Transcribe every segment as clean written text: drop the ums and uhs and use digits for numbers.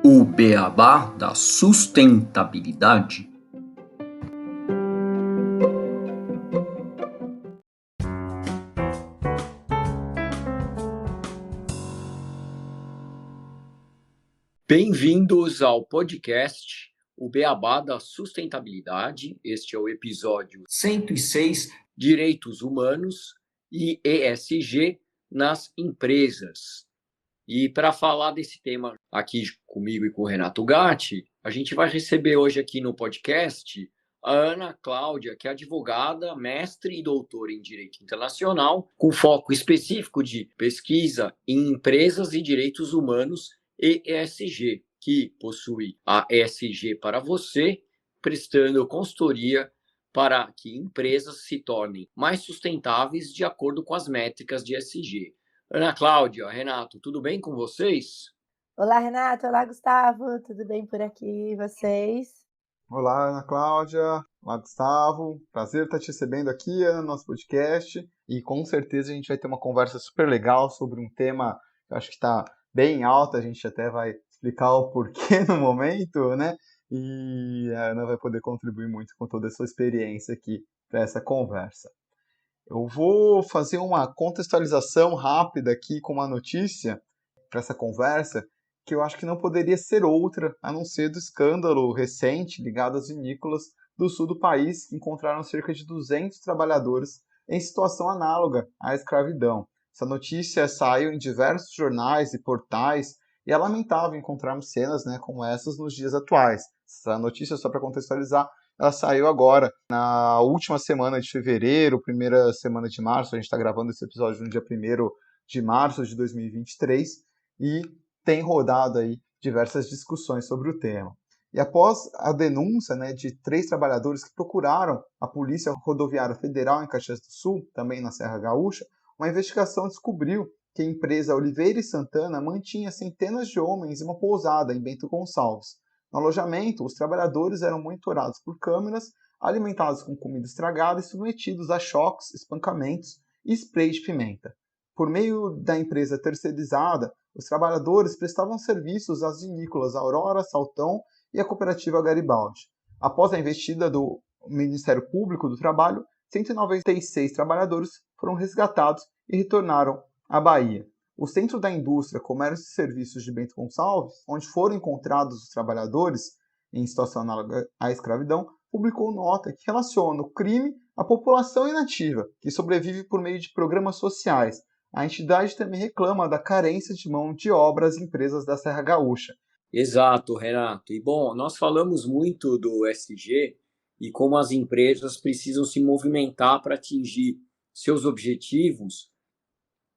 O beabá da sustentabilidade. Bem-vindos ao podcast O Beabá da Sustentabilidade. Este é o episódio 106, Direitos Humanos e ESG nas Empresas. E para falar desse tema aqui comigo e com o Renato Gatti, a gente vai receber hoje aqui no podcast a Ana Cláudia, que é advogada, mestre e doutora em Direito Internacional, com foco específico de pesquisa em empresas e direitos humanos e ESG, que possui a ESG para você, prestando consultoria para que empresas se tornem mais sustentáveis de acordo com as métricas de ESG. Ana Cláudia, Renato, tudo bem com vocês? Olá, Renato. Olá, Gustavo. Tudo bem por aqui? E vocês? Olá, Ana Cláudia. Olá, Gustavo. Prazer estar te recebendo aqui no nosso podcast. E com certeza a gente vai ter uma conversa super legal sobre um tema que eu acho que está bem alto. A gente até vai explicar o porquê no momento, né? E a Ana vai poder contribuir muito com toda a sua experiência aqui para essa conversa. Eu vou fazer uma contextualização rápida aqui com uma notícia para essa conversa, que eu acho que não poderia ser outra, a não ser do escândalo recente ligado às vinícolas do sul do país, que encontraram cerca de 200 trabalhadores em situação análoga à escravidão. Essa notícia saiu em diversos jornais e portais, e é lamentável encontrarmos cenas, como essas nos dias atuais. Essa notícia, só para contextualizar, ela saiu agora, na última semana de fevereiro, primeira semana de março. A gente está gravando esse episódio no dia 1º de março de 2023, e tem rodado aí diversas discussões sobre o tema. E após a denúncia de 3 trabalhadores que procuraram a Polícia Rodoviária Federal em Caxias do Sul, também na Serra Gaúcha, uma investigação descobriu que a empresa Oliveira e Santana mantinha centenas de homens em uma pousada em Bento Gonçalves. No alojamento, os trabalhadores eram monitorados por câmeras, alimentados com comida estragada e submetidos a choques, espancamentos e spray de pimenta. Por meio da empresa terceirizada, os trabalhadores prestavam serviços às vinícolas Aurora, Saltão e à cooperativa Garibaldi. Após a investida do Ministério Público do Trabalho, 196 trabalhadores foram resgatados e retornaram à Bahia. O Centro da Indústria, Comércio e Serviços de Bento Gonçalves, onde foram encontrados os trabalhadores em situação análoga à escravidão, publicou nota que relaciona o crime à população inativa, que sobrevive por meio de programas sociais. A entidade também reclama da carência de mão de obra às empresas da Serra Gaúcha. Exato, Renato. E bom, nós falamos muito do ESG e como as empresas precisam se movimentar para atingir seus objetivos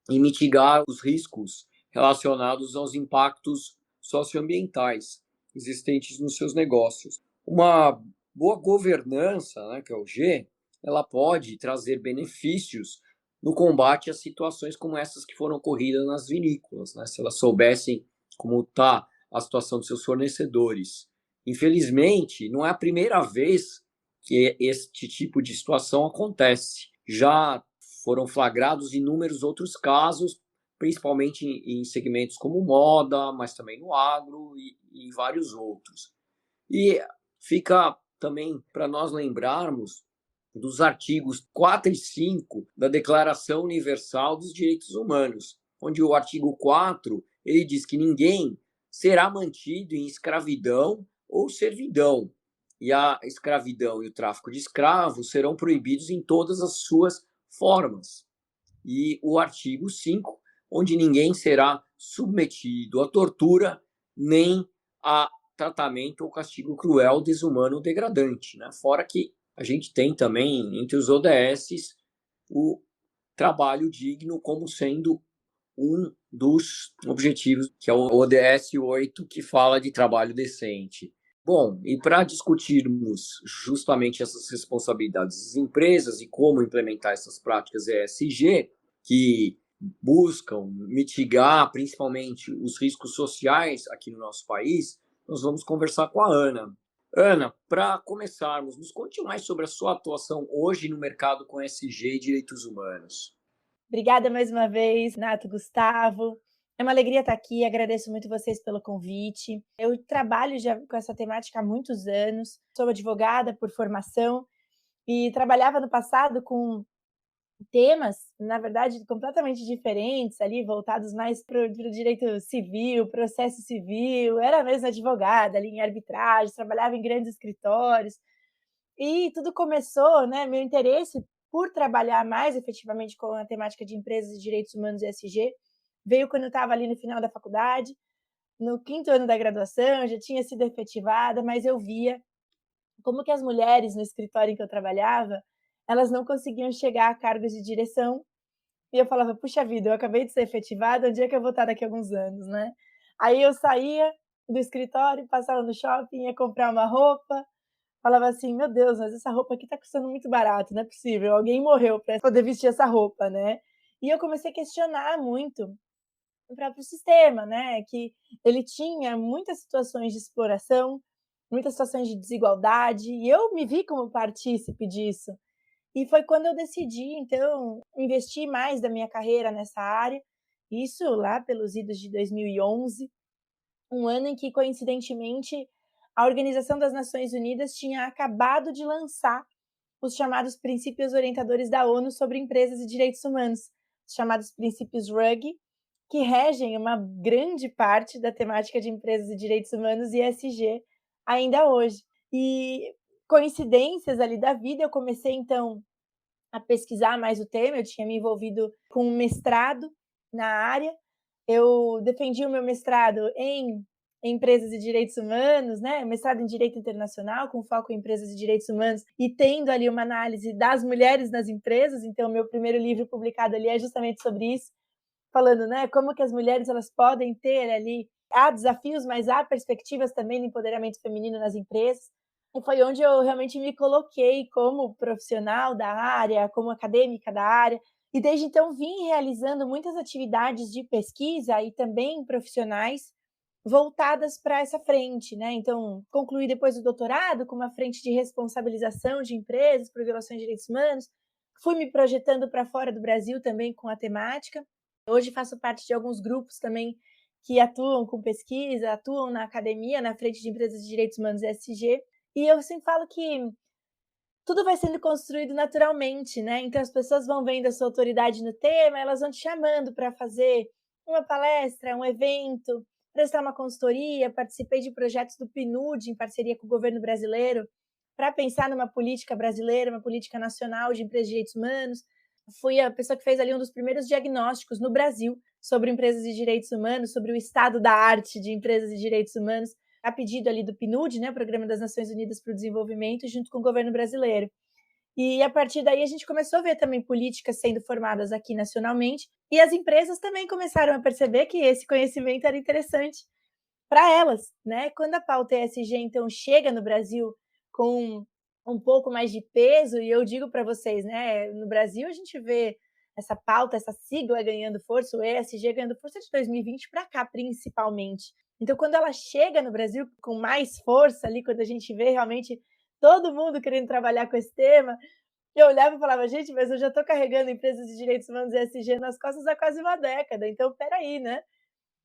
e mitigar os riscos relacionados aos impactos socioambientais existentes nos seus negócios. Uma boa governança, que é o G, ela pode trazer benefícios no combate a situações como essas que foram ocorridas nas vinícolas, se elas soubessem como está a situação dos seus fornecedores. Infelizmente, não é a primeira vez que este tipo de situação acontece. Já foram flagrados inúmeros outros casos, principalmente em segmentos como moda, mas também no agro e vários outros. E fica também para nós lembrarmos dos artigos 4 e 5 da Declaração Universal dos Direitos Humanos, onde o artigo 4 ele diz que ninguém será mantido em escravidão ou servidão, e a escravidão e o tráfico de escravos serão proibidos em todas as suas formas. E o artigo 5, onde ninguém será submetido à tortura nem a tratamento ou castigo cruel, desumano ou degradante. Fora que a gente tem também, entre os ODSs, o trabalho digno como sendo um dos objetivos, que é o ODS 8, que fala de trabalho decente. Bom, e para discutirmos justamente essas responsabilidades das empresas e como implementar essas práticas ESG, que buscam mitigar principalmente os riscos sociais aqui no nosso país, nós vamos conversar com a Ana. Ana, para começarmos, nos conte mais sobre a sua atuação hoje no mercado com ESG e direitos humanos. Obrigada mais uma vez, Nato, Gustavo. É uma alegria estar aqui, agradeço muito vocês pelo convite. Eu trabalho já com essa temática há muitos anos, sou advogada por formação e trabalhava no passado com temas, na verdade, completamente diferentes, ali voltados mais para o direito civil, processo civil. Era mesmo advogada ali em arbitragem, trabalhava em grandes escritórios. E tudo começou, né, meu interesse por trabalhar mais efetivamente com a temática de empresas e direitos humanos e ESG, veio quando eu estava ali no final da faculdade, no 5º ano da graduação, já tinha sido efetivada, mas eu via como que as mulheres no escritório em que eu trabalhava, elas não conseguiam chegar a cargos de direção, e eu falava: "Puxa vida, eu acabei de ser efetivada, onde é que eu vou estar daqui a alguns anos, né?". Aí eu saía do escritório, passava no shopping, ia comprar uma roupa, falava assim: "Meu Deus, mas essa roupa aqui tá custando muito barato, não é possível, alguém morreu para poder vestir essa roupa, né?". E eu comecei a questionar muito o próprio sistema, né, que ele tinha muitas situações de exploração, muitas situações de desigualdade, e eu me vi como partícipe disso. E foi quando eu decidi, então, investir mais da minha carreira nessa área, isso lá pelos idos de 2011, um ano em que, coincidentemente, a Organização das Nações Unidas tinha acabado de lançar os chamados Princípios Orientadores da ONU sobre Empresas e Direitos Humanos, os chamados Princípios RUG, que regem uma grande parte da temática de empresas e direitos humanos e ESG ainda hoje. E coincidências ali da vida, eu comecei então a pesquisar mais o tema, eu tinha me envolvido com um mestrado na área, eu defendi o meu mestrado em empresas e direitos humanos, né, mestrado em direito internacional, com foco em empresas e direitos humanos, e tendo ali uma análise das mulheres nas empresas, então o meu primeiro livro publicado ali é justamente sobre isso, falando, né, como que as mulheres elas podem ter ali, há desafios, mas há perspectivas também de empoderamento feminino nas empresas. E foi onde eu realmente me coloquei como profissional da área, como acadêmica da área, e desde então vim realizando muitas atividades de pesquisa e também profissionais voltadas para essa frente, né? Então, concluí depois o doutorado com uma frente de responsabilização de empresas por violações de direitos humanos, fui me projetando para fora do Brasil também com a temática. Hoje faço parte de alguns grupos também que atuam com pesquisa, atuam na academia, na frente de empresas de direitos humanos ESG, e eu sempre falo que tudo vai sendo construído naturalmente, né? Então as pessoas vão vendo a sua autoridade no tema, elas vão te chamando para fazer uma palestra, um evento, prestar uma consultoria. Participei de projetos do PNUD em parceria com o governo brasileiro para pensar numa política brasileira, uma política nacional de empresas de direitos humanos. Fui a pessoa que fez ali um dos primeiros diagnósticos no Brasil sobre empresas de direitos humanos, sobre o estado da arte de empresas de direitos humanos, a pedido ali do PNUD, né, Programa das Nações Unidas para o Desenvolvimento, junto com o governo brasileiro. E a partir daí a gente começou a ver também políticas sendo formadas aqui nacionalmente, e as empresas também começaram a perceber que esse conhecimento era interessante para elas, né? Quando a pauta ESG então chega no Brasil com um pouco mais de peso, e eu digo para vocês, né, no Brasil a gente vê essa pauta, essa sigla ganhando força, o ESG ganhando força de 2020 para cá, principalmente. Então, quando ela chega no Brasil com mais força ali, quando a gente vê realmente todo mundo querendo trabalhar com esse tema, eu olhava e falava: gente, mas eu já estou carregando empresas de direitos humanos e ESG nas costas há quase uma década, então peraí, né?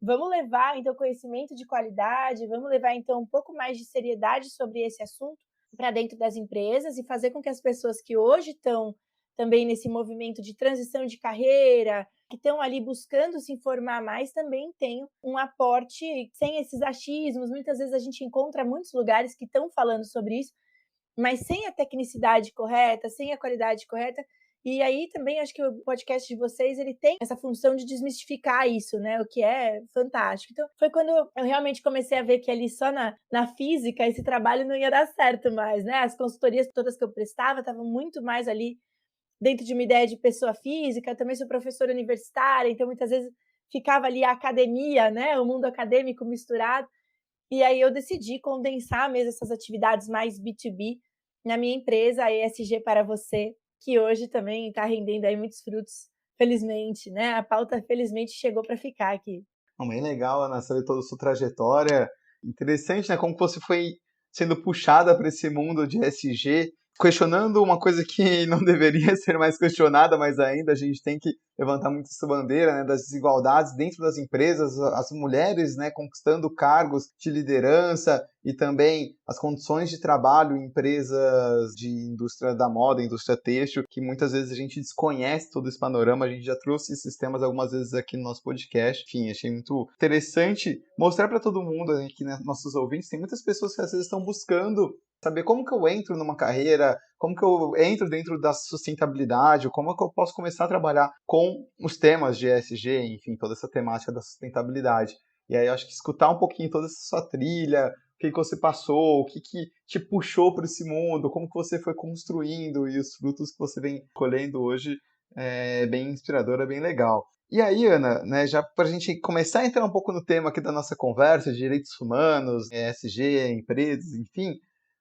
Vamos levar, então, conhecimento de qualidade, vamos levar, então, um pouco mais de seriedade sobre esse assunto para dentro das empresas e fazer com que as pessoas que hoje estão também nesse movimento de transição de carreira, que estão ali buscando se informar mais, também tenham um aporte sem esses achismos. Muitas vezes a gente encontra muitos lugares que estão falando sobre isso, mas sem a tecnicidade correta, sem a qualidade correta. E aí também acho que o podcast de vocês, ele tem essa função de desmistificar isso, né? O que é fantástico. Então, foi quando eu realmente comecei a ver que ali só na física esse trabalho não ia dar certo mais, né? As consultorias todas que eu prestava estavam muito mais ali dentro de uma ideia de pessoa física. Eu também sou professora universitária, então muitas vezes ficava ali a academia, né? O mundo acadêmico misturado. E aí eu decidi condensar mesmo essas atividades mais B2B na minha empresa, a ESG para você, que hoje também está rendendo aí muitos frutos, felizmente, né? A pauta, felizmente, chegou para ficar aqui. Bem legal, Ana, saber toda a sua trajetória. Interessante, né? Como você foi sendo puxada para esse mundo de ESG. questionando uma coisa que não deveria ser mais questionada, mas ainda a gente tem que levantar muito essa bandeira, né, das desigualdades dentro das empresas, as mulheres, né, conquistando cargos de liderança e também as condições de trabalho em empresas de indústria da moda, indústria têxtil, que muitas vezes a gente desconhece todo esse panorama. A gente já trouxe esses temas algumas vezes aqui no nosso podcast. Enfim, achei muito interessante mostrar para todo mundo aqui, né, nossos ouvintes, tem muitas pessoas que às vezes estão buscando saber como que eu entro numa carreira, como que eu entro dentro da sustentabilidade, como que eu posso começar a trabalhar com os temas de ESG, enfim, toda essa temática da sustentabilidade. E aí eu acho que escutar um pouquinho toda essa sua trilha, o que você passou, o que te puxou para esse mundo, como que você foi construindo e os frutos que você vem colhendo hoje é bem inspirador, é bem legal. E aí, Ana, né, já para a gente começar a entrar um pouco no tema aqui da nossa conversa, de direitos humanos, ESG, empresas, enfim,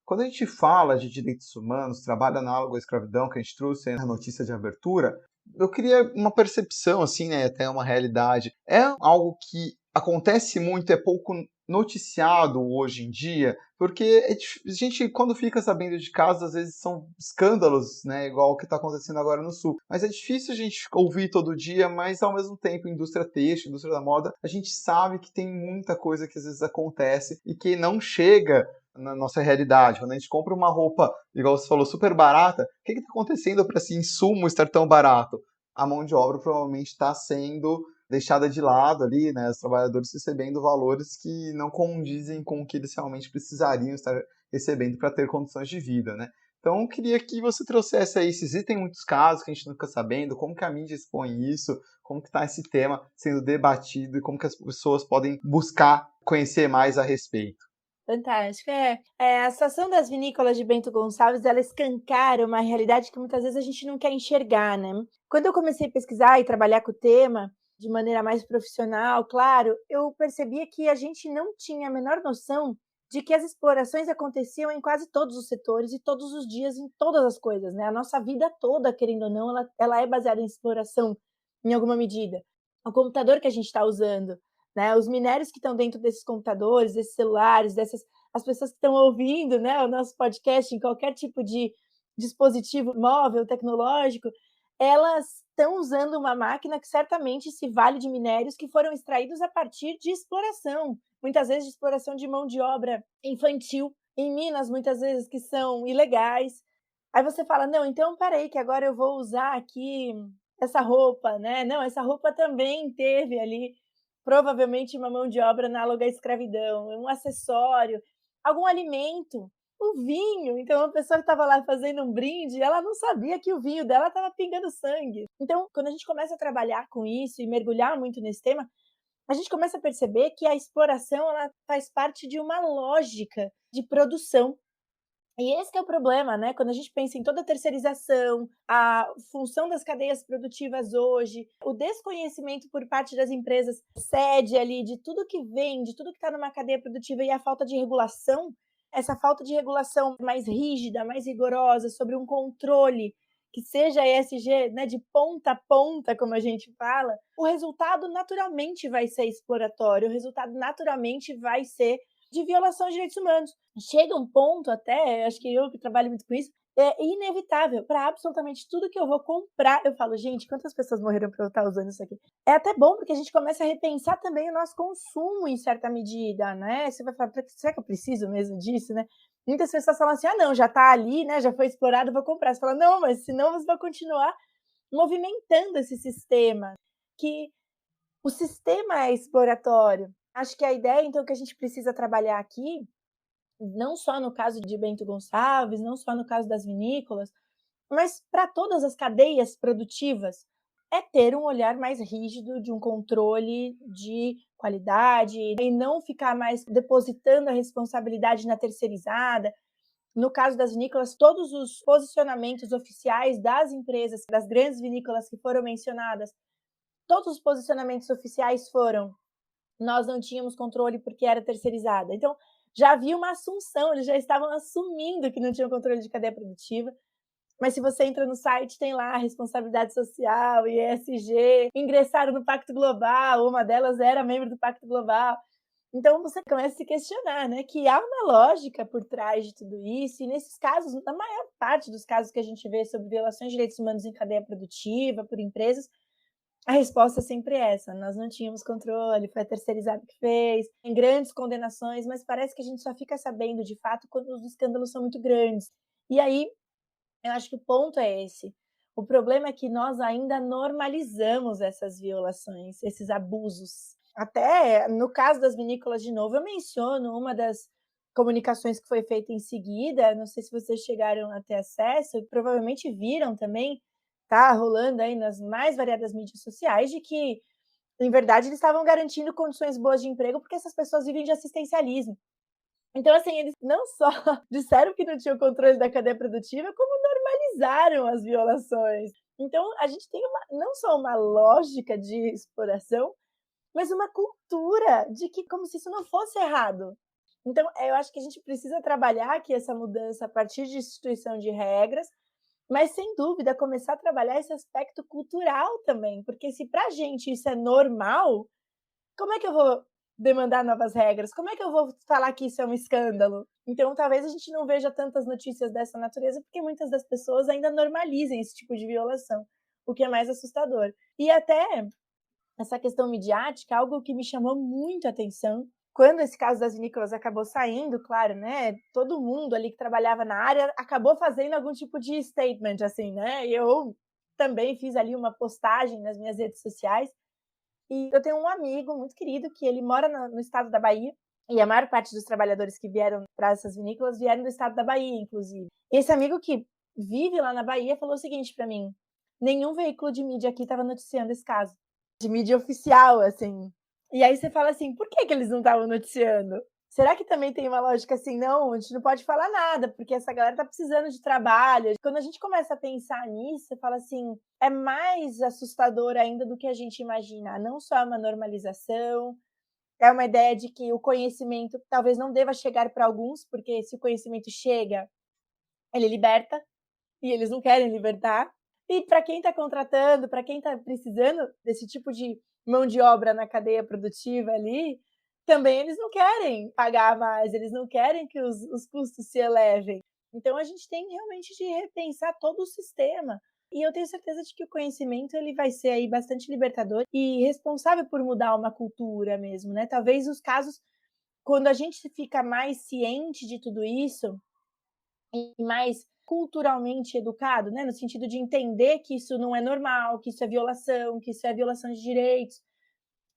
quando a gente fala de direitos humanos, trabalho análogo à escravidão, que a gente trouxe aí na notícia de abertura, eu queria uma percepção, assim, né, até uma realidade. É algo que acontece muito, é pouco noticiado hoje em dia, porque a gente, quando fica sabendo de casos, às vezes são escândalos, né, igual o que está acontecendo agora no Sul. Mas é difícil a gente ouvir todo dia, mas ao mesmo tempo, indústria têxtil, indústria da moda, a gente sabe que tem muita coisa que às vezes acontece e que não chega na nossa realidade. Quando a gente compra uma roupa, igual você falou, super barata, o que está acontecendo para esse insumo estar tão barato? A mão de obra provavelmente está sendo deixada de lado ali, né? Os trabalhadores recebendo valores que não condizem com o que eles realmente precisariam estar recebendo para ter condições de vida, né? Então, eu queria que você trouxesse aí, se existem muitos casos que a gente não fica sabendo, como que a mídia expõe isso, como que está esse tema sendo debatido e como que as pessoas podem buscar conhecer mais a respeito. Fantástico. A situação das vinícolas de Bento Gonçalves, ela escancara uma realidade que muitas vezes a gente não quer enxergar, né? Quando eu comecei a pesquisar e trabalhar com o tema de maneira mais profissional, claro, eu percebia que a gente não tinha a menor noção de que as explorações aconteciam em quase todos os setores e todos os dias em todas as coisas, né? A nossa vida toda, querendo ou não, ela é baseada em exploração em alguma medida. O computador que a gente está usando, né, os minérios que estão dentro desses computadores, desses celulares, as pessoas que estão ouvindo, né, o nosso podcast em qualquer tipo de dispositivo móvel, tecnológico, elas estão usando uma máquina que certamente se vale de minérios que foram extraídos a partir de exploração, muitas vezes de exploração de mão de obra infantil, em minas, muitas vezes que são ilegais. Aí você fala, não, então peraí, que agora eu vou usar aqui essa roupa, né? Não, essa roupa também teve ali provavelmente uma mão de obra análoga à escravidão, um acessório, algum alimento, o vinho. Então, a pessoa que estava lá fazendo um brinde, ela não sabia que o vinho dela estava pingando sangue. Então, quando a gente começa a trabalhar com isso e mergulhar muito nesse tema, a gente começa a perceber que a exploração ela faz parte de uma lógica de produção. E esse que é o problema, né? Quando a gente pensa em toda a terceirização, a função das cadeias produtivas hoje, o desconhecimento por parte das empresas sede ali de tudo que vem, de tudo que está numa cadeia produtiva e a falta de regulação, essa falta de regulação mais rígida, mais rigorosa, sobre um controle que seja ESG, né, de ponta a ponta, como a gente fala, o resultado naturalmente vai ser exploratório, o resultado naturalmente vai ser de violação de direitos humanos. Chega um ponto até, acho que eu que trabalho muito com isso, é inevitável. Para absolutamente tudo que eu vou comprar, eu falo, gente, quantas pessoas morreram para eu estar usando isso aqui? É até bom, porque a gente começa a repensar também o nosso consumo em certa medida, né? Você vai falar, será que eu preciso mesmo disso, né? Muitas pessoas falam assim, não, já está ali, né? Já foi explorado, vou comprar. Você fala, não, mas senão você vai continuar movimentando esse sistema, que o sistema é exploratório. Acho que a ideia, então, que a gente precisa trabalhar aqui, não só no caso de Bento Gonçalves, não só no caso das vinícolas, mas para todas as cadeias produtivas, é ter um olhar mais rígido de um controle de qualidade e não ficar mais depositando a responsabilidade na terceirizada. No caso das vinícolas, todos os posicionamentos oficiais das empresas, das grandes vinícolas que foram mencionadas, todos os posicionamentos oficiais foram: nós não tínhamos controle porque era terceirizada. Então, já havia uma assunção, eles já estavam assumindo que não tinham controle de cadeia produtiva. Mas se você entra no site, tem lá responsabilidade social, ESG, ingressaram no Pacto Global, uma delas era membro do Pacto Global. Então você começa a se questionar, né, que há uma lógica por trás de tudo isso, e nesses casos, na maior parte dos casos que a gente vê sobre violações de direitos humanos em cadeia produtiva, por empresas, a resposta é sempre essa: nós não tínhamos controle, foi a terceirizada que fez, tem grandes condenações, mas parece que a gente só fica sabendo de fato quando os escândalos são muito grandes. E aí, eu acho que o ponto é esse. O problema é que nós ainda normalizamos essas violações, esses abusos. Até no caso das vinícolas, de novo, eu menciono uma das comunicações que foi feita em seguida, não sei se vocês chegaram a ter acesso, provavelmente viram também, tá rolando aí nas mais variadas mídias sociais, de que, em verdade, eles estavam garantindo condições boas de emprego porque essas pessoas vivem de assistencialismo. Então, assim, eles não só disseram que não tinham controle da cadeia produtiva, como normalizaram as violações. Então, a gente tem não só uma lógica de exploração, mas uma cultura de que como se isso não fosse errado. Então, eu acho que a gente precisa trabalhar aqui essa mudança a partir de instituição de regras, mas sem dúvida começar a trabalhar esse aspecto cultural também, porque se pra gente isso é normal, como é que eu vou demandar novas regras? Como é que eu vou falar que isso é um escândalo? Então, talvez a gente não veja tantas notícias dessa natureza, porque muitas das pessoas ainda normalizem esse tipo de violação, o que é mais assustador. E até essa questão midiática, algo que me chamou muito a atenção, quando esse caso das vinícolas acabou saindo, claro, né, todo mundo ali que trabalhava na área acabou fazendo algum tipo de statement, assim, né, e eu também fiz ali uma postagem nas minhas redes sociais, e eu tenho um amigo muito querido que ele mora no estado da Bahia, e a maior parte dos trabalhadores que vieram para essas vinícolas vieram do estado da Bahia, inclusive. Esse amigo que vive lá na Bahia falou o seguinte para mim: nenhum veículo de mídia aqui estava noticiando esse caso, de mídia oficial, assim. E aí você fala assim: por que eles não estavam noticiando? Será que também tem uma lógica assim, não, a gente não pode falar nada, porque essa galera tá precisando de trabalho. Quando a gente começa a pensar nisso, você fala assim, é mais assustador ainda do que a gente imagina. Não só uma normalização, é uma ideia de que o conhecimento talvez não deva chegar para alguns, porque se o conhecimento chega, ele liberta, e eles não querem libertar. E para quem está contratando, para quem está precisando desse tipo de mão de obra na cadeia produtiva ali, também eles não querem pagar mais, eles não querem que os custos se elevem. Então a gente tem realmente de repensar todo o sistema. E eu tenho certeza de que o conhecimento ele vai ser aí bastante libertador e responsável por mudar uma cultura mesmo, né? Talvez os casos, quando a gente fica mais ciente de tudo isso e mais culturalmente educado, né, no sentido de entender que isso não é normal, que isso é violação, que isso é violação de direitos,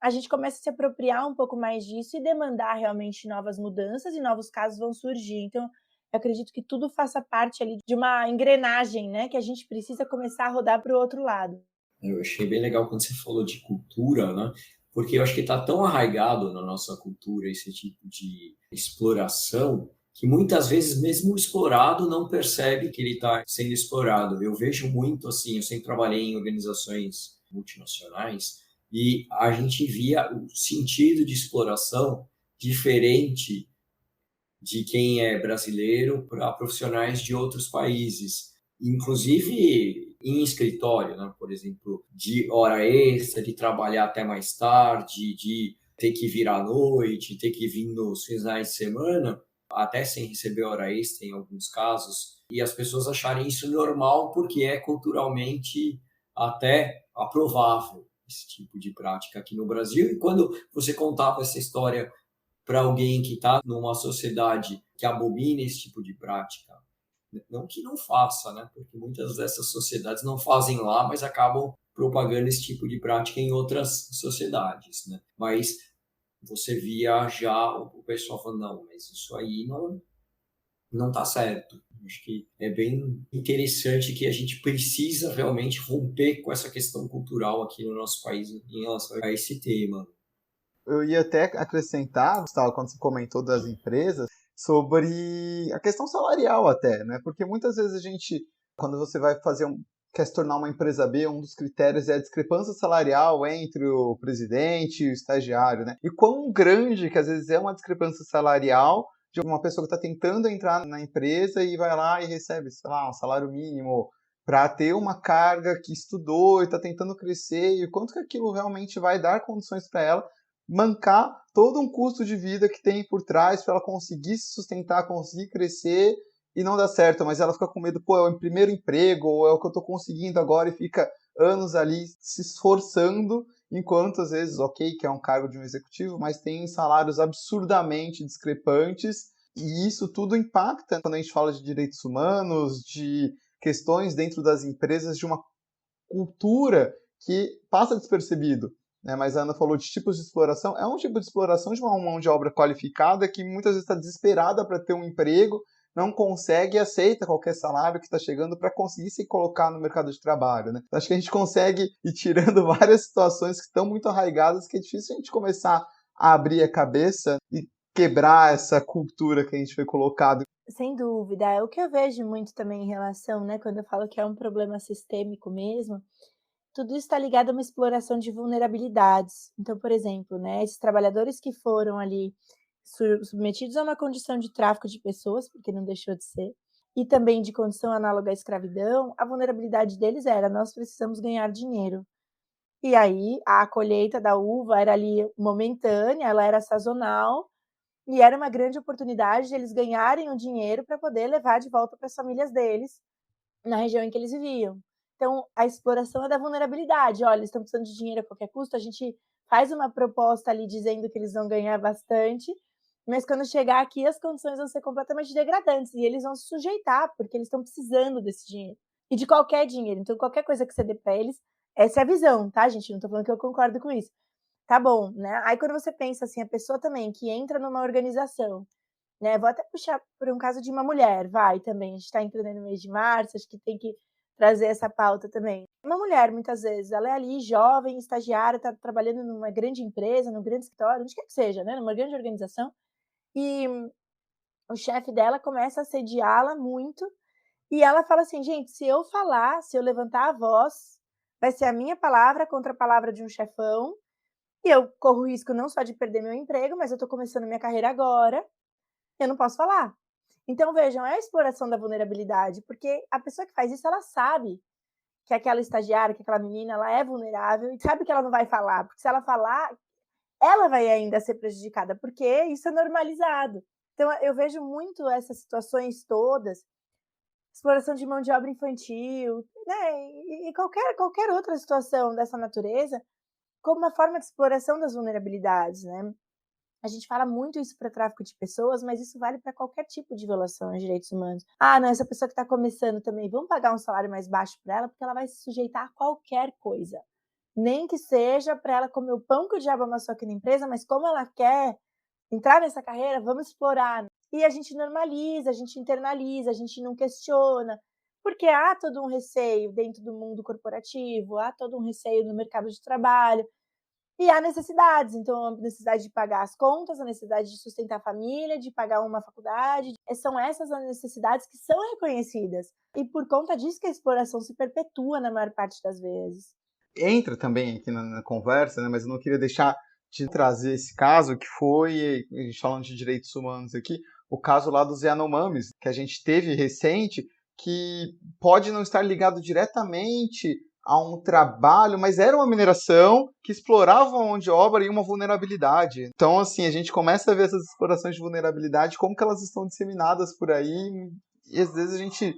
a gente começa a se apropriar um pouco mais disso e demandar realmente novas mudanças e novos casos vão surgir. Então, eu acredito que tudo faça parte ali de uma engrenagem, né, que a gente precisa começar a rodar para o outro lado. Eu achei bem legal quando você falou de cultura, né? Porque eu acho que está tão arraigado na nossa cultura esse tipo de exploração que muitas vezes mesmo o explorado não percebe que ele está sendo explorado. Eu vejo muito assim, eu sempre trabalhei em organizações multinacionais e a gente via o sentido de exploração diferente de quem é brasileiro para profissionais de outros países, inclusive em escritório, né? Por exemplo, de hora extra, de trabalhar até mais tarde, de ter que vir à noite, ter que vir nos finais de semana, até sem receber hora extra em alguns casos, e as pessoas acharem isso normal porque é culturalmente até aprovável esse tipo de prática aqui no Brasil. E quando você contava essa história para alguém que está numa sociedade que abomina esse tipo de prática, não que não faça, né? Porque muitas dessas sociedades não fazem lá, mas acabam propagando esse tipo de prática em outras sociedades, né? Mas você via já o pessoal falando, não, mas isso aí não está certo. Acho que é bem interessante que a gente precisa realmente romper com essa questão cultural aqui no nosso país em relação a esse tema. Eu ia até acrescentar, Gustavo, quando você comentou das empresas, sobre a questão salarial até, né? Porque muitas vezes a gente, quando você vai quer se tornar uma empresa B, um dos critérios é a discrepância salarial entre o presidente e o estagiário, né? E quão grande que às vezes é uma discrepância salarial de uma pessoa que está tentando entrar na empresa e vai lá e recebe, sei lá, um salário mínimo para ter uma carga que estudou e está tentando crescer, e o quanto que aquilo realmente vai dar condições para ela mancar todo um custo de vida que tem por trás para ela conseguir se sustentar, conseguir crescer e não dá certo, mas ela fica com medo, pô, é o primeiro emprego, ou é o que eu estou conseguindo agora, e fica anos ali se esforçando, enquanto às vezes, ok, que é um cargo de um executivo, mas tem salários absurdamente discrepantes, e isso tudo impacta quando a gente fala de direitos humanos, de questões dentro das empresas, de uma cultura que passa despercebido. Né? Mas a Ana falou de tipos de exploração. É um tipo de exploração de uma mão de obra qualificada que muitas vezes está desesperada para ter um emprego, não consegue e aceita qualquer salário que está chegando para conseguir se colocar no mercado de trabalho. Né? Acho que a gente consegue ir tirando várias situações que estão muito arraigadas, que é difícil a gente começar a abrir a cabeça e quebrar essa cultura que a gente foi colocado. Sem dúvida. É o que eu vejo muito também em relação, né, quando eu falo que é um problema sistêmico mesmo, tudo isso está ligado a uma exploração de vulnerabilidades. Então, por exemplo, né, esses trabalhadores que foram ali submetidos a uma condição de tráfico de pessoas, porque não deixou de ser, e também de condição análoga à escravidão, a vulnerabilidade deles era: nós precisamos ganhar dinheiro. E aí a colheita da uva era ali momentânea, ela era sazonal, e era uma grande oportunidade de eles ganharem o dinheiro para poder levar de volta para as famílias deles, na região em que eles viviam. Então, a exploração é da vulnerabilidade. Olha, eles estão precisando de dinheiro a qualquer custo, a gente faz uma proposta ali dizendo que eles vão ganhar bastante, mas quando chegar aqui as condições vão ser completamente degradantes e eles vão se sujeitar, porque eles estão precisando desse dinheiro. E de qualquer dinheiro. Então, qualquer coisa que você dê para eles, essa é a visão, tá, gente? Não estou falando que eu concordo com isso. Tá bom, né? Aí quando você pensa assim, a pessoa também que entra numa organização, né? Vou até puxar por um caso de uma mulher, vai também. A gente está entrando no mês de março, acho que tem que trazer essa pauta também. Uma mulher, muitas vezes, ela é ali jovem, estagiária, está trabalhando numa grande empresa, num grande escritório, onde quer que seja, né? Numa grande organização, e o chefe dela começa a assediá-la muito, e ela fala assim: gente, se eu falar, se eu levantar a voz, vai ser a minha palavra contra a palavra de um chefão, e eu corro o risco não só de perder meu emprego, mas eu estou começando minha carreira agora, eu não posso falar. Então, vejam, é a exploração da vulnerabilidade, porque a pessoa que faz isso, ela sabe que aquela estagiária, que aquela menina, ela é vulnerável e sabe que ela não vai falar, porque se ela falar, ela vai ainda ser prejudicada, porque isso é normalizado. Então, eu vejo muito essas situações todas, exploração de mão de obra infantil, né, e qualquer outra situação dessa natureza, como uma forma de exploração das vulnerabilidades, né? A gente fala muito isso para tráfico de pessoas, mas isso vale para qualquer tipo de violação aos direitos humanos. Ah, não, essa pessoa que está começando também, vamos pagar um salário mais baixo para ela, porque ela vai se sujeitar a qualquer coisa. Nem que seja para ela comer o pão que o diabo amassou aqui na empresa, mas como ela quer entrar nessa carreira, vamos explorar. E a gente normaliza, a gente internaliza, a gente não questiona, porque há todo um receio dentro do mundo corporativo, há todo um receio no mercado de trabalho, e há necessidades, então a necessidade de pagar as contas, a necessidade de sustentar a família, de pagar uma faculdade, são essas as necessidades que são reconhecidas. E por conta disso que a exploração se perpetua na maior parte das vezes. Entra também aqui na conversa, né, mas eu não queria deixar de trazer esse caso que foi, a gente falando de direitos humanos aqui, o caso lá dos Yanomamis, que a gente teve recente, que pode não estar ligado diretamente a um trabalho, mas era uma mineração que explorava uma mão de obra e uma vulnerabilidade. Então, assim, a gente começa a ver essas explorações de vulnerabilidade, como que elas estão disseminadas por aí, e às vezes a gente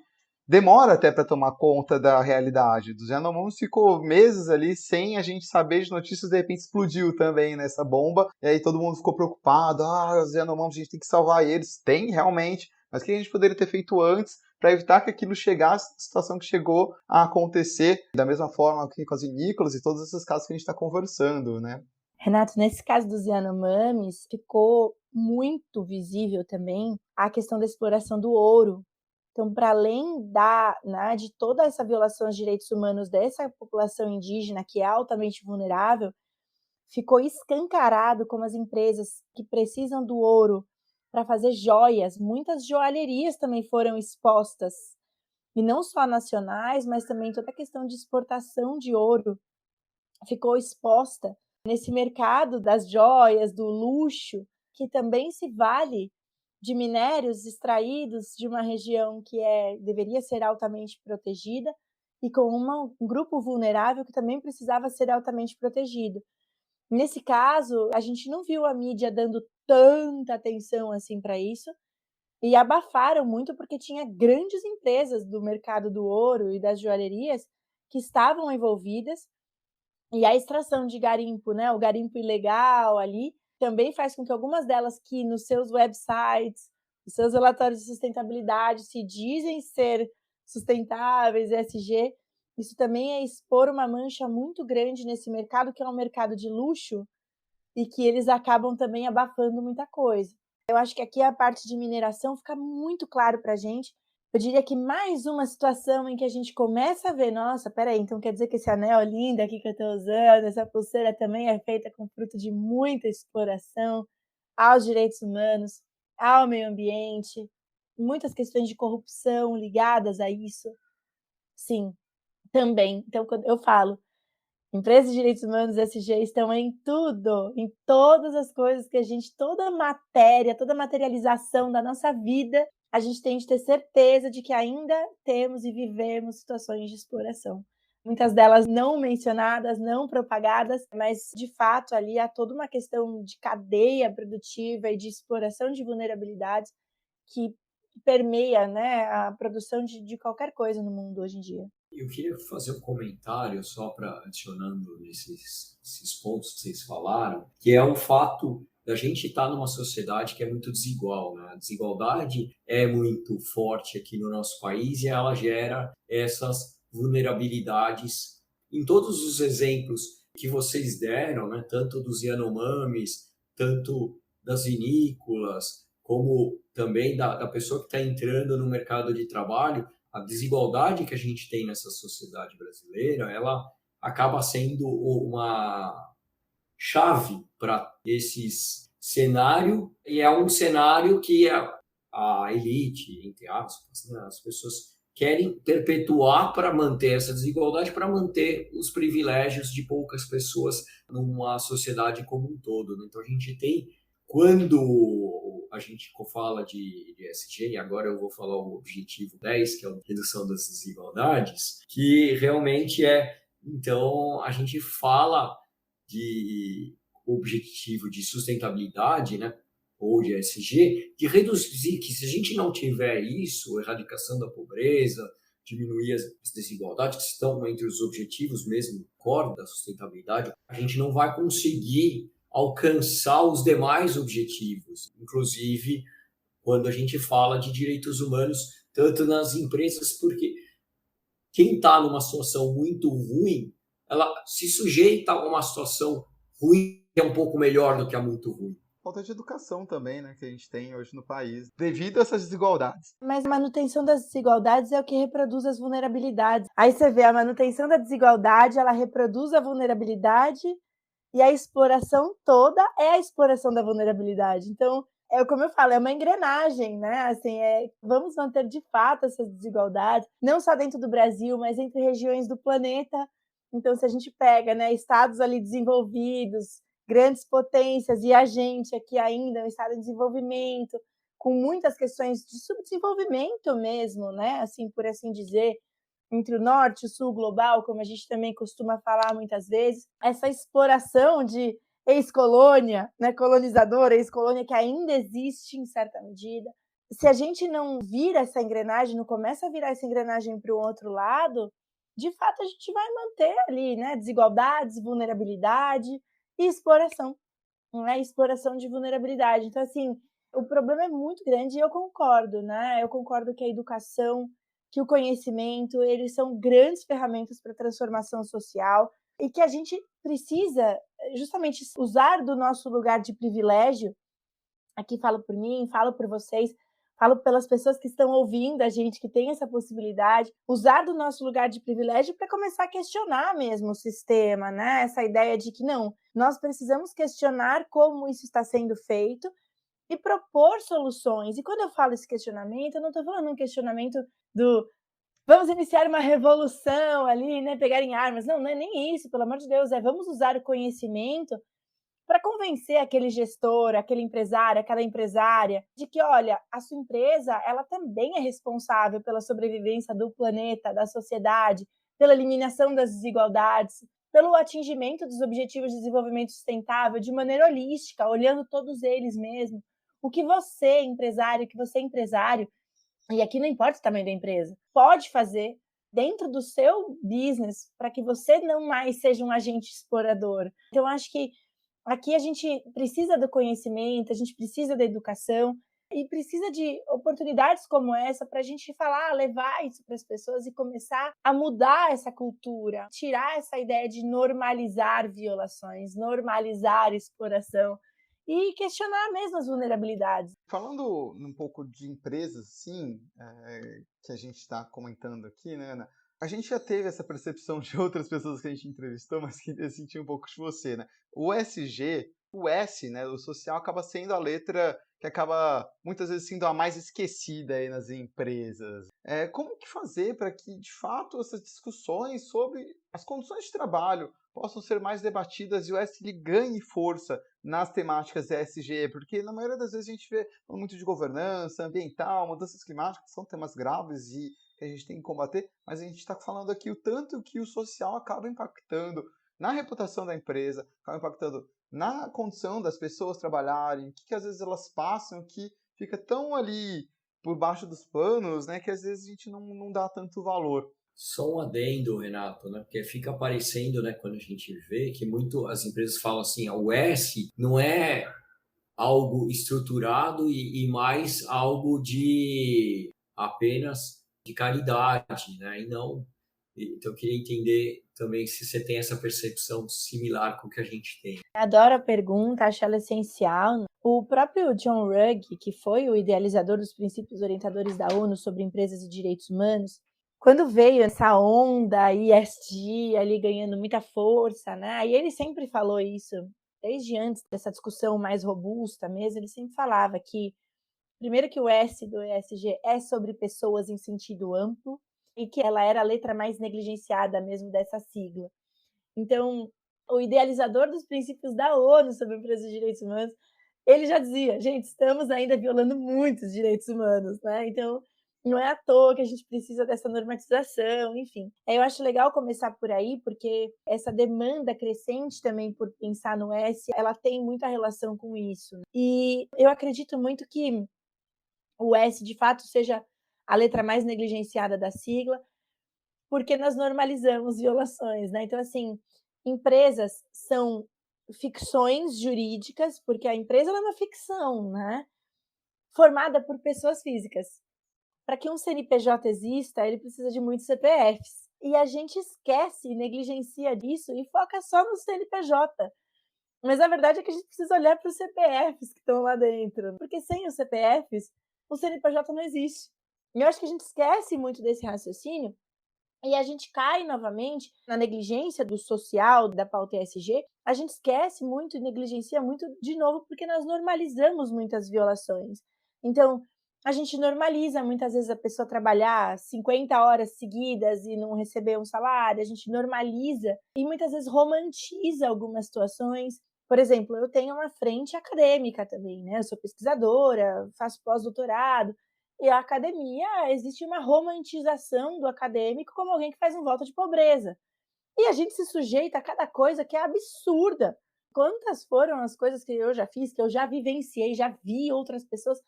demora até para tomar conta da realidade. Dos Yanomamis ficou meses ali sem a gente saber de notícias, de repente explodiu também nessa bomba, e aí todo mundo ficou preocupado, os Yanomamis, a gente tem que salvar eles. Tem, realmente, mas o que a gente poderia ter feito antes para evitar que aquilo chegasse à situação que chegou a acontecer, da mesma forma que com as vinícolas e todos esses casos que a gente está conversando, né? Renato, nesse caso dos Yanomamis, ficou muito visível também a questão da exploração do ouro. Então, para além né, de toda essa violação aos direitos humanos dessa população indígena, que é altamente vulnerável, ficou escancarado como as empresas que precisam do ouro para fazer joias, muitas joalherias também foram expostas, e não só nacionais, mas também toda a questão de exportação de ouro ficou exposta nesse mercado das joias, do luxo, que também se vale de minérios extraídos de uma região que deveria ser altamente protegida e com um grupo vulnerável que também precisava ser altamente protegido. Nesse caso, a gente não viu a mídia dando tanta atenção assim para isso, e abafaram muito porque tinha grandes empresas do mercado do ouro e das joalherias que estavam envolvidas, e a extração de garimpo, né, o garimpo ilegal ali, também faz com que algumas delas que nos seus websites, nos seus relatórios de sustentabilidade se dizem ser sustentáveis, ESG, isso também é expor uma mancha muito grande nesse mercado, que é um mercado de luxo, e que eles acabam também abafando muita coisa. Eu acho que aqui a parte de mineração fica muito claro para a gente. Eu diria que mais uma situação em que a gente começa a ver, nossa, espera aí, então quer dizer que esse anel lindo aqui que eu estou usando, essa pulseira também é feita com fruto de muita exploração aos direitos humanos, ao meio ambiente, muitas questões de corrupção ligadas a isso. Sim, também. Então, quando eu falo, empresas de direitos humanos, ESG, estão em tudo, em todas as coisas que a gente, toda matéria, toda materialização da nossa vida, a gente tem de ter certeza de que ainda temos e vivemos situações de exploração. Muitas delas não mencionadas, não propagadas, mas de fato ali há toda uma questão de cadeia produtiva e de exploração de vulnerabilidades que permeia, né, a produção de qualquer coisa no mundo hoje em dia. Eu queria fazer um comentário só para adicionando esses pontos que vocês falaram, que é o fato da gente estar numa sociedade que é muito desigual, né? A desigualdade é muito forte aqui no nosso país e ela gera essas vulnerabilidades em todos os exemplos que vocês deram, né? Tanto dos Yanomamis, tanto das vinícolas, como também da pessoa que está entrando no mercado de trabalho. A desigualdade que a gente tem nessa sociedade brasileira, ela acaba sendo uma chave para esse cenário, e é um cenário que a elite, entre aspas, né, as pessoas querem perpetuar para manter essa desigualdade, para manter os privilégios de poucas pessoas numa sociedade como um todo. Né? Então, a gente tem, quando a gente fala de ESG, e agora eu vou falar o objetivo 10, que é a redução das desigualdades, que realmente então, a gente fala de objetivo de sustentabilidade, né, ou de ESG, de reduzir, que se a gente não tiver isso, erradicação da pobreza, diminuir as desigualdades que estão entre os objetivos mesmo, core da sustentabilidade, a gente não vai conseguir alcançar os demais objetivos, inclusive quando a gente fala de direitos humanos, tanto nas empresas, porque quem está numa situação muito ruim, ela se sujeita a uma situação ruim que é um pouco melhor do que a muito ruim. Falta de educação também, né, que a gente tem hoje no país, devido a essas desigualdades. Mas a manutenção das desigualdades é o que reproduz as vulnerabilidades. Aí você vê, a manutenção da desigualdade, ela reproduz a vulnerabilidade e a exploração toda é a exploração da vulnerabilidade. Então, como eu falo, é uma engrenagem, né? Assim, vamos manter de fato essas desigualdades, não só dentro do Brasil, mas entre regiões do planeta. Então, se a gente pega, né, estados ali desenvolvidos, grandes potências, e a gente aqui ainda, um estado em desenvolvimento, com muitas questões de subdesenvolvimento mesmo, né? Assim, por assim dizer, entre o norte e o sul global, como a gente também costuma falar muitas vezes, essa exploração de ex-colônia, né, colonizadora, ex-colônia que ainda existe em certa medida. Se a gente não vira essa engrenagem, não começa a virar essa engrenagem para o outro lado, de fato a gente vai manter ali, né, desigualdades, vulnerabilidade e exploração, né, exploração de vulnerabilidade. Então, assim, o problema é muito grande e eu concordo, né? Eu concordo que a educação, que o conhecimento, eles são grandes ferramentas para a transformação social e que a gente precisa justamente usar do nosso lugar de privilégio. Aqui falo por mim, falo por vocês, falo pelas pessoas que estão ouvindo a gente, que tem essa possibilidade, usar do nosso lugar de privilégio para começar a questionar mesmo o sistema, né? Essa ideia de que não, nós precisamos questionar como isso está sendo feito e propor soluções. E quando eu falo esse questionamento, eu não estou falando um questionamento do vamos iniciar uma revolução ali, né, pegarem armas. Não, não é nem isso, pelo amor de Deus, vamos usar o conhecimento para convencer aquele gestor, aquele empresário, aquela empresária, de que, olha, a sua empresa, ela também é responsável pela sobrevivência do planeta, da sociedade, pela eliminação das desigualdades. pelo atingimento dos Objetivos de Desenvolvimento Sustentável de maneira holística, olhando todos eles mesmo. O que você, empresário, e aqui não importa o tamanho da empresa, pode fazer dentro do seu business para que você não mais seja um agente explorador. Então, acho que aqui a gente precisa do conhecimento, a gente precisa da educação e precisa de oportunidades como essa para a gente falar, levar isso para as pessoas e começar a mudar essa cultura, tirar essa ideia de normalizar violações, normalizar exploração e questionar mesmo as vulnerabilidades. Falando um pouco de empresas, sim, que a gente está comentando aqui, né, Ana? A gente já teve essa percepção de outras pessoas que a gente entrevistou, mas queria sentir um pouco de você, né? O SG, o S, né, o social, acaba sendo a letra que acaba muitas vezes sendo a mais esquecida aí nas empresas. Como que fazer para que, de fato, essas discussões sobre as condições de trabalho possam ser mais debatidas e o S ele ganhe força nas temáticas ESG? Porque na maioria das vezes a gente vê muito de governança ambiental, mudanças climáticas, que são temas graves e que a gente tem que combater, mas a gente está falando aqui o tanto que o social acaba impactando na reputação da empresa, acaba impactando na condição das pessoas trabalharem, o que às vezes elas passam, que fica tão ali por baixo dos panos, né, que às vezes a gente não dá tanto valor. Só um adendo, Renato, né? Porque fica aparecendo, né, quando a gente vê que muito as empresas falam assim, o S não é algo estruturado e mais algo de apenas de caridade, né? E não. Então eu queria entender também se você tem essa percepção similar com o que a gente tem. Adoro a pergunta, acho ela essencial. O próprio John Ruggie, que foi o idealizador dos princípios orientadores da ONU sobre empresas e direitos humanos, quando veio essa onda ESG ali ganhando muita força, né? E ele sempre falou isso, desde antes dessa discussão mais robusta mesmo, ele sempre falava que, primeiro, que o S do ESG é sobre pessoas em sentido amplo e que ela era a letra mais negligenciada mesmo dessa sigla. Então, o idealizador dos princípios da ONU sobre empresas e direitos humanos, ele já dizia, gente, estamos ainda violando muitos direitos humanos, né? Então, não é à toa que a gente precisa dessa normatização, enfim. Eu acho legal começar por aí, porque essa demanda crescente também por pensar no S, ela tem muita relação com isso. E eu acredito muito que o S, de fato, seja a letra mais negligenciada da sigla, porque nós normalizamos violações, né? Então, assim, empresas são ficções jurídicas, porque a empresa é uma ficção, né? Formada por pessoas físicas. Para que um CNPJ exista, ele precisa de muitos CPFs. E a gente esquece e negligencia disso e foca só no CNPJ. Mas a verdade é que a gente precisa olhar para os CPFs que estão lá dentro, porque sem os CPFs, o CNPJ não existe. E eu acho que a gente esquece muito desse raciocínio e a gente cai novamente na negligência do social, da pauta ESG. A gente esquece muito e negligencia muito de novo porque nós normalizamos muitas violações. Então, a gente normaliza muitas vezes a pessoa trabalhar 50 horas seguidas e não receber um salário, a gente normaliza e muitas vezes romantiza algumas situações. Por exemplo, eu tenho uma frente acadêmica também, né? Eu sou pesquisadora, faço pós-doutorado, e a academia, existe uma romantização do acadêmico como alguém que faz um voto de pobreza. E a gente se sujeita a cada coisa que é absurda. Quantas foram as coisas que eu já fiz, que eu já vivenciei, já vi outras pessoas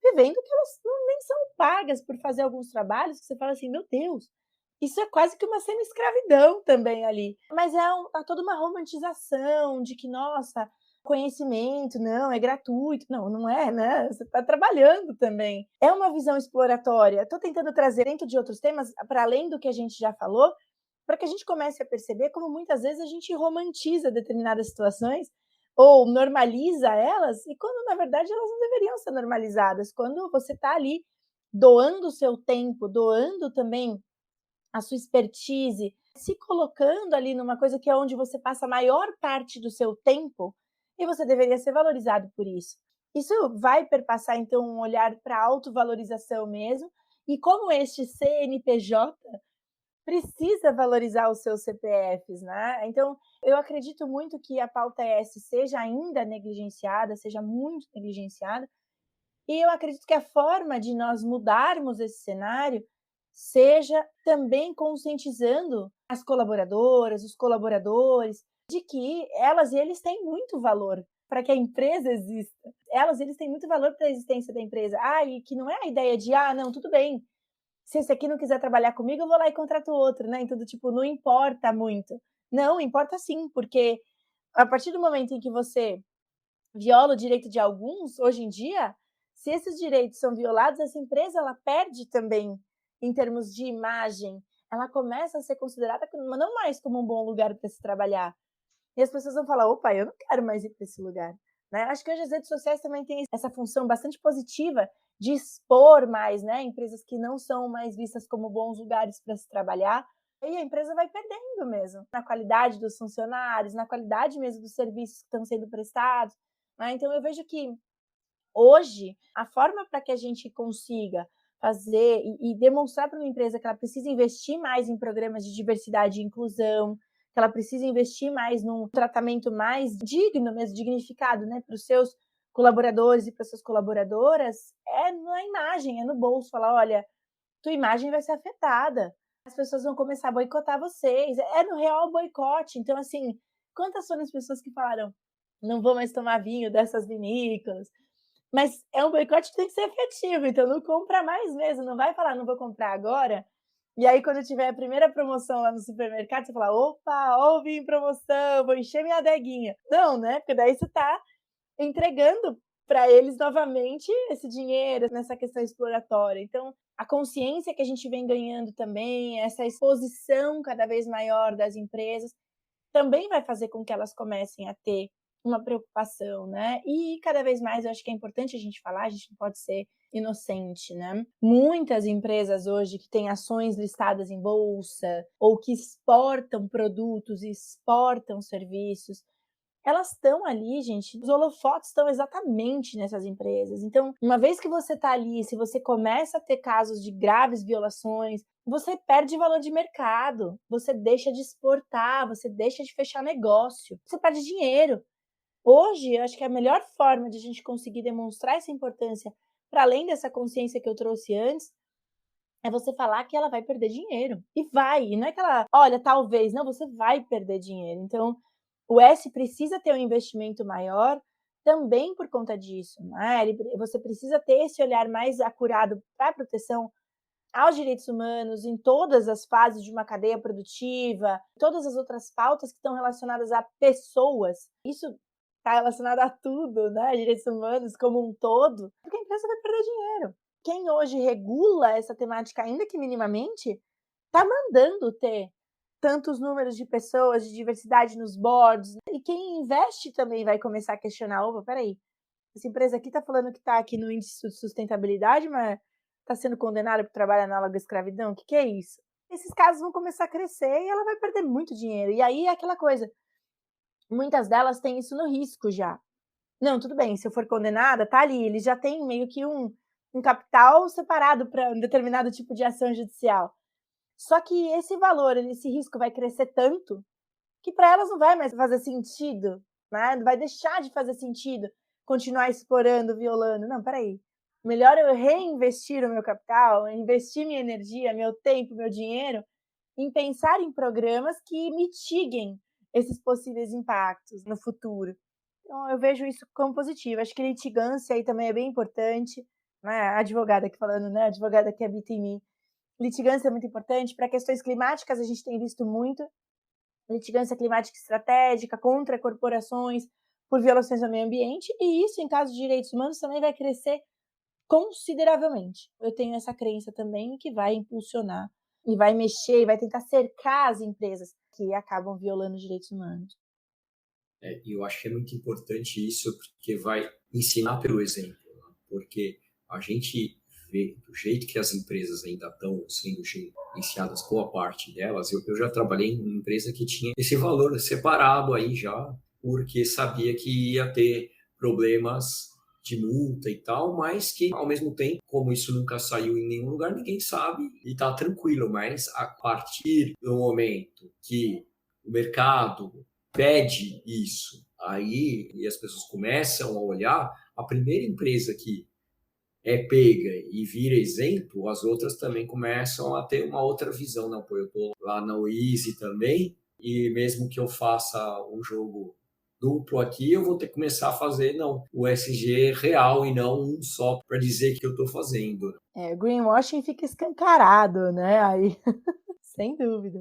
vivendo que elas nem são pagas por fazer alguns trabalhos, que você fala assim, meu Deus, isso é quase que uma semi-escravidão também ali. Mas é toda uma romantização de que, nossa, conhecimento, não, é gratuito. Não, não é, né? Você está trabalhando também. É uma visão exploratória. Estou tentando trazer dentro de outros temas, para além do que a gente já falou, para que a gente comece a perceber como muitas vezes a gente romantiza determinadas situações ou normaliza elas, e quando na verdade elas não deveriam ser normalizadas. Quando você está ali doando o seu tempo, doando também a sua expertise, se colocando ali numa coisa que é onde você passa a maior parte do seu tempo, e você deveria ser valorizado por isso. Isso vai perpassar, então, um olhar para a autovalorização mesmo, e como este CNPJ precisa valorizar os seus CPFs, né? Então, eu acredito muito que a pauta ES seja ainda negligenciada, seja muito negligenciada, e eu acredito que a forma de nós mudarmos esse cenário seja também conscientizando as colaboradoras, os colaboradores, de que elas e eles têm muito valor para que a empresa exista. Elas e eles têm muito valor para a existência da empresa. E que não é a ideia de, não, tudo bem, se esse aqui não quiser trabalhar comigo, eu vou lá e contrato outro, né? Então, tipo, não importa muito. Não, importa sim, porque a partir do momento em que você viola o direito de alguns, hoje em dia, se esses direitos são violados, essa empresa ela perde também em termos de imagem. Ela começa a ser considerada não mais como um bom lugar para se trabalhar. E as pessoas vão falar, opa, eu não quero mais ir para esse lugar. Né? Acho que hoje as redes sociais também têm essa função bastante positiva de expor mais, né, empresas que não são mais vistas como bons lugares para se trabalhar. E a empresa vai perdendo mesmo, na qualidade dos funcionários, na qualidade mesmo dos serviços que estão sendo prestados. Né? Então eu vejo que hoje a forma para que a gente consiga fazer e demonstrar para uma empresa que ela precisa investir mais em programas de diversidade e inclusão, que ela precisa investir mais num tratamento mais digno, mesmo dignificado, né, para os seus colaboradores e para as suas colaboradoras, é na imagem, é no bolso. Falar, olha, tua imagem vai ser afetada, as pessoas vão começar a boicotar vocês, é no real boicote. Então, assim, quantas foram as pessoas que falaram, não vou mais tomar vinho dessas vinícolas, mas é um boicote que tem que ser efetivo, então não compra mais mesmo, não vai falar, não vou comprar agora, e aí quando tiver a primeira promoção lá no supermercado, você fala, opa, ó o vinho em promoção, vou encher minha adeguinha. Não, né? Porque daí você tá entregando para eles novamente esse dinheiro nessa questão exploratória. Então, a consciência que a gente vem ganhando também, essa exposição cada vez maior das empresas, também vai fazer com que elas comecem a ter uma preocupação, né? E cada vez mais eu acho que é importante a gente falar, a gente não pode ser inocente, né? Muitas empresas hoje que têm ações listadas em bolsa ou que exportam produtos e exportam serviços, elas estão ali, gente, os holofotes estão exatamente nessas empresas. Então, uma vez que você está ali, se você começa a ter casos de graves violações, você perde valor de mercado, você deixa de exportar, você deixa de fechar negócio, você perde dinheiro. Hoje, eu acho que a melhor forma de a gente conseguir demonstrar essa importância, para além dessa consciência que eu trouxe antes, é você falar que ela vai perder dinheiro. E vai, e não é que ela, olha, talvez, não, você vai perder dinheiro. Então, o S precisa ter um investimento maior também por conta disso, né? Você precisa ter esse olhar mais acurado para a proteção aos direitos humanos em todas as fases de uma cadeia produtiva, todas as outras pautas que estão relacionadas a pessoas. Isso está relacionado a tudo, né? Direitos humanos como um todo, porque a empresa vai perder dinheiro. Quem hoje regula essa temática, ainda que minimamente, está mandando ter tantos números de pessoas, de diversidade nos boards, e quem investe também vai começar a questionar, opa, peraí, essa empresa aqui está falando que está aqui no índice de sustentabilidade, mas está sendo condenada por trabalho análogo à escravidão, o que é isso? Esses casos vão começar a crescer e ela vai perder muito dinheiro. E aí é aquela coisa, muitas delas têm isso no risco já. Não, tudo bem, se eu for condenada, tá ali, eles já têm meio que um capital separado para um determinado tipo de ação judicial. Só que esse valor, esse risco vai crescer tanto que para elas não vai mais fazer sentido, né? Não vai deixar de fazer sentido continuar explorando, violando. Não, peraí. Melhor eu reinvestir o meu capital, investir minha energia, meu tempo, meu dinheiro em pensar em programas que mitiguem esses possíveis impactos no futuro. Então, eu vejo isso como positivo. Acho que litigância aí também é bem importante, né? A advogada aqui falando, né? A advogada que habita em mim. Litigância é muito importante. Para questões climáticas, a gente tem visto muito litigância climática estratégica contra corporações por violações ao meio ambiente, e isso, em caso de direitos humanos, também vai crescer consideravelmente. Eu tenho essa crença também que vai impulsionar e vai mexer, e vai tentar cercar as empresas que acabam violando os direitos humanos. E eu acho que é muito importante isso, porque vai ensinar pelo exemplo, né? Porque a gente vê do jeito que as empresas ainda estão sendo gerenciadas, boa parte delas. Eu já trabalhei em uma empresa que tinha esse valor separado aí já, porque sabia que ia ter problemas de multa e tal, mas que, ao mesmo tempo, como isso nunca saiu em nenhum lugar, ninguém sabe e tá tranquilo. Mas a partir do momento que o mercado pede isso, aí e as pessoas começam a olhar, a primeira empresa que é pega e vira exemplo, as outras também começam a ter uma outra visão. Não, pô, eu estou lá na Easy também, e mesmo que eu faça um jogo duplo aqui, eu vou ter que começar a fazer, não, o ESG real e não um só para dizer que eu estou fazendo. O greenwashing fica escancarado, né? Aí, sem dúvida.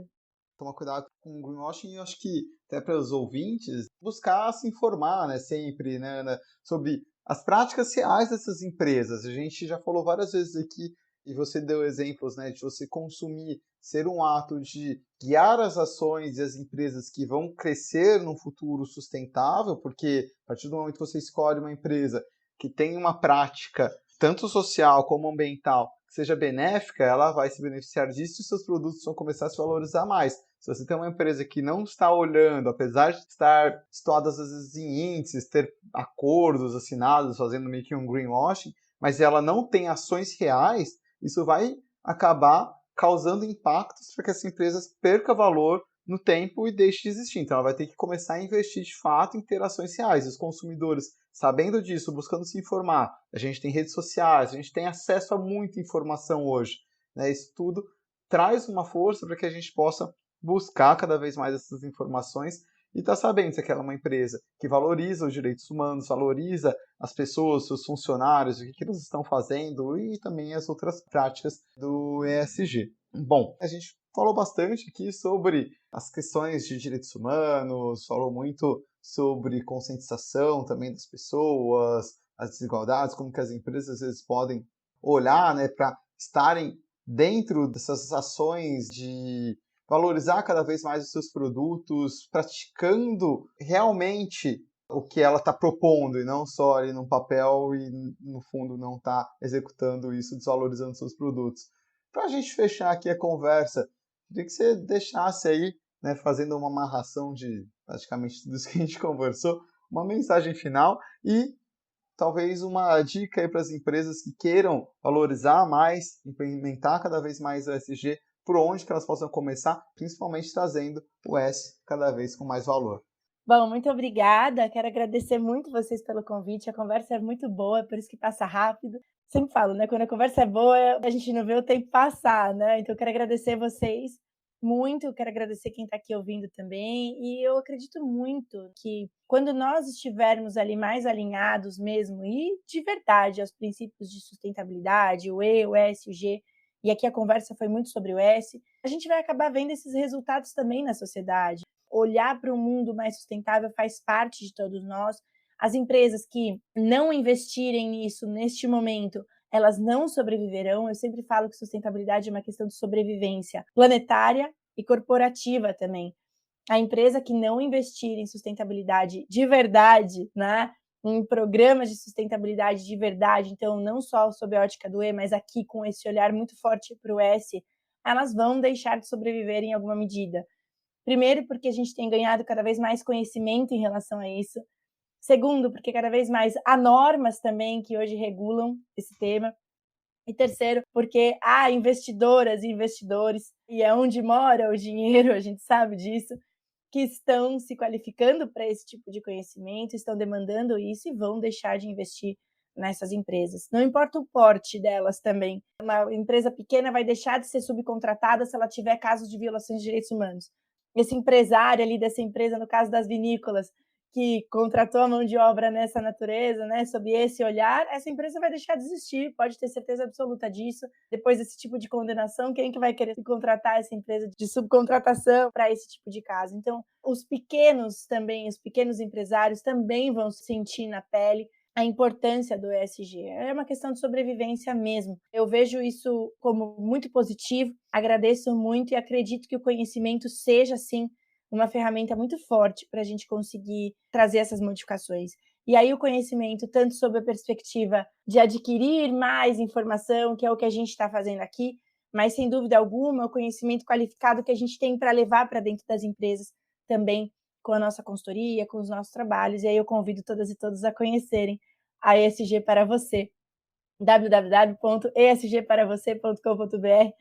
Tomar cuidado com o greenwashing, e eu acho que até para os ouvintes buscar se informar, né, sempre, né, sobre as práticas reais dessas empresas. A gente já falou várias vezes aqui, e você deu exemplos, né, de você consumir ser um ato de guiar as ações e as empresas que vão crescer num futuro sustentável, porque a partir do momento que você escolhe uma empresa que tem uma prática tanto social como ambiental que seja benéfica, ela vai se beneficiar disso e seus produtos vão começar a se valorizar mais. Se você tem uma empresa que não está olhando, apesar de estar situadas às vezes em índices, ter acordos assinados, fazendo meio que um greenwashing, mas ela não tem ações reais, isso vai acabar causando impactos para que essa empresa perca valor no tempo e deixe de existir. Então ela vai ter que começar a investir de fato em ter ações reais. E os consumidores, sabendo disso, buscando se informar, a gente tem redes sociais, a gente tem acesso a muita informação hoje, né? Isso tudo traz uma força para que a gente possa buscar cada vez mais essas informações e estar sabendo se aquela é uma empresa que valoriza os direitos humanos, valoriza as pessoas, seus funcionários, o que eles estão fazendo e também as outras práticas do ESG. Bom, a gente falou bastante aqui sobre as questões de direitos humanos, falou muito sobre conscientização também das pessoas, as desigualdades, como que as empresas às vezes podem olhar, né, para estarem dentro dessas ações de valorizar cada vez mais os seus produtos, praticando realmente o que ela está propondo e não só ali num papel e no fundo não está executando isso, desvalorizando seus produtos. Para a gente fechar aqui a conversa, queria que você deixasse aí, né, fazendo uma amarração de praticamente tudo isso que a gente conversou, uma mensagem final e talvez uma dica aí para as empresas que queiram valorizar mais, implementar cada vez mais o ESG, por onde que elas possam começar, principalmente trazendo o S cada vez com mais valor. Bom, muito obrigada. Quero agradecer muito vocês pelo convite. A conversa é muito boa, por isso que passa rápido. Sempre falo, né? Quando a conversa é boa, a gente não vê o tempo passar, né? Então, quero agradecer vocês muito. Quero agradecer quem está aqui ouvindo também. E eu acredito muito que quando nós estivermos ali mais alinhados mesmo, e de verdade, aos princípios de sustentabilidade, o E, o S, o G, e aqui a conversa foi muito sobre o S, a gente vai acabar vendo esses resultados também na sociedade. Olhar para um mundo mais sustentável faz parte de todos nós. As empresas que não investirem nisso neste momento, elas não sobreviverão. Eu sempre falo que sustentabilidade é uma questão de sobrevivência planetária e corporativa também. A empresa que não investir em sustentabilidade de verdade, né, em programas de sustentabilidade de verdade, então não só sob a ótica do E, mas aqui com esse olhar muito forte para o S, elas vão deixar de sobreviver em alguma medida. Primeiro, porque a gente tem ganhado cada vez mais conhecimento em relação a isso. Segundo, porque cada vez mais há normas também que hoje regulam esse tema. E terceiro, porque há investidoras e investidores, e é onde mora o dinheiro, a gente sabe disso, que estão se qualificando para esse tipo de conhecimento, estão demandando isso e vão deixar de investir nessas empresas. Não importa o porte delas também. Uma empresa pequena vai deixar de ser subcontratada se ela tiver casos de violações de direitos humanos. Esse empresário ali dessa empresa, no caso das vinícolas, que contratou a mão de obra nessa natureza, né, sob esse olhar, essa empresa vai deixar de existir, pode ter certeza absoluta disso. Depois desse tipo de condenação, quem que vai querer contratar essa empresa de subcontratação para esse tipo de caso? Então, os pequenos também, os pequenos empresários também vão sentir na pele a importância do ESG. É uma questão de sobrevivência mesmo. Eu vejo isso como muito positivo, agradeço muito e acredito que o conhecimento seja, sim, uma ferramenta muito forte para a gente conseguir trazer essas modificações. E aí o conhecimento, tanto sob a perspectiva de adquirir mais informação, que é o que a gente está fazendo aqui, mas sem dúvida alguma o conhecimento qualificado que a gente tem para levar para dentro das empresas também, com a nossa consultoria, com os nossos trabalhos. E aí eu convido todas e todos a conhecerem a ESG para você, www.esgparavocê.com.br,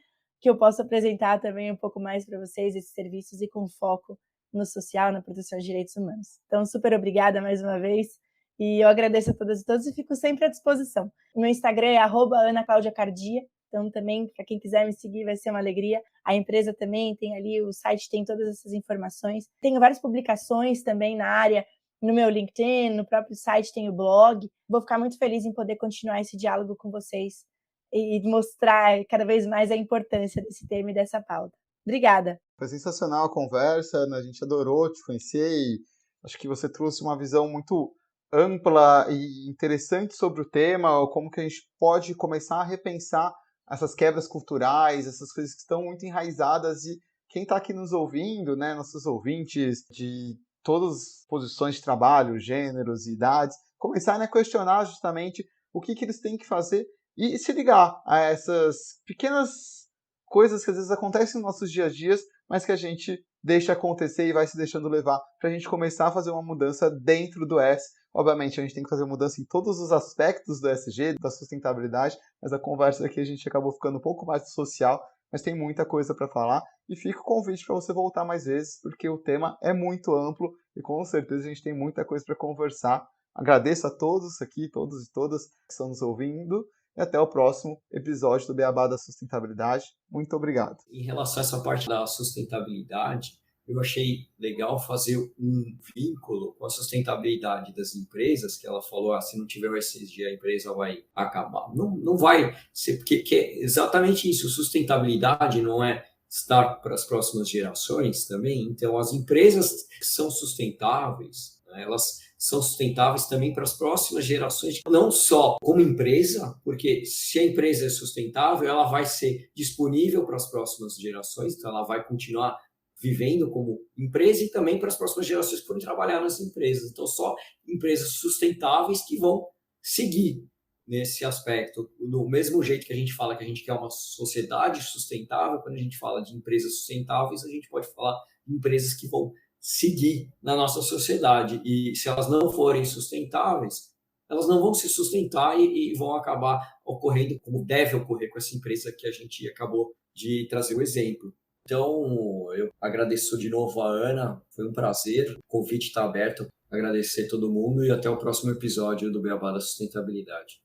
que eu posso apresentar também um pouco mais para vocês esses serviços e com foco no social, na proteção de direitos humanos. Então, super obrigada mais uma vez E eu agradeço a todas e todos e fico sempre à disposição. O meu Instagram é @AnaClaudiaCardia, então também, para quem quiser me seguir, vai ser uma alegria. A empresa também tem ali, o site tem todas essas informações. Tenho várias publicações também na área, no meu LinkedIn, no próprio site tem o blog. Vou ficar muito feliz em poder continuar esse diálogo com vocês e mostrar cada vez mais a importância desse tema e dessa pauta. Obrigada. Foi sensacional a conversa, né? A gente adorou te conhecer e acho que você trouxe uma visão muito ampla e interessante sobre o tema, ou como que a gente pode começar a repensar essas quebras culturais, essas coisas que estão muito enraizadas e quem está aqui nos ouvindo, né, nossos ouvintes de todas as posições de trabalho, gêneros e idades, começarem a questionar justamente o que eles têm que fazer e se ligar a essas pequenas coisas que às vezes acontecem nos nossos dias, mas que a gente deixa acontecer e vai se deixando levar para a gente começar a fazer uma mudança dentro do S. Obviamente, a gente tem que fazer mudança em todos os aspectos do SG, da sustentabilidade, mas a conversa aqui a gente acabou ficando um pouco mais social, mas tem muita coisa para falar. E fica o convite para você voltar mais vezes, porque o tema é muito amplo e com certeza a gente tem muita coisa para conversar. Agradeço a todos aqui, todos e todas que estão nos ouvindo. E até o próximo episódio do Beabá da Sustentabilidade. Muito obrigado. Em relação a essa parte da sustentabilidade, eu achei legal fazer um vínculo com a sustentabilidade das empresas, que ela falou, se não tiver o ESG, a empresa vai acabar. Não vai ser, porque é exatamente isso, sustentabilidade não é estar para as próximas gerações também, então as empresas que são sustentáveis, né, elas são sustentáveis também para as próximas gerações, não só como empresa, porque se a empresa é sustentável, ela vai ser disponível para as próximas gerações, então ela vai continuar vivendo como empresa e também para as próximas gerações que forem trabalhar nas empresas. Então, só empresas sustentáveis que vão seguir nesse aspecto. Do mesmo jeito que a gente fala que a gente quer uma sociedade sustentável, quando a gente fala de empresas sustentáveis, a gente pode falar de empresas que vão seguir na nossa sociedade. E se elas não forem sustentáveis, elas não vão se sustentar e vão acabar ocorrendo como deve ocorrer com essa empresa que a gente acabou de trazer o exemplo. Então, eu agradeço de novo a Ana, foi um prazer, o convite está aberto, agradecer a todo mundo e até o próximo episódio do Beabá da Sustentabilidade.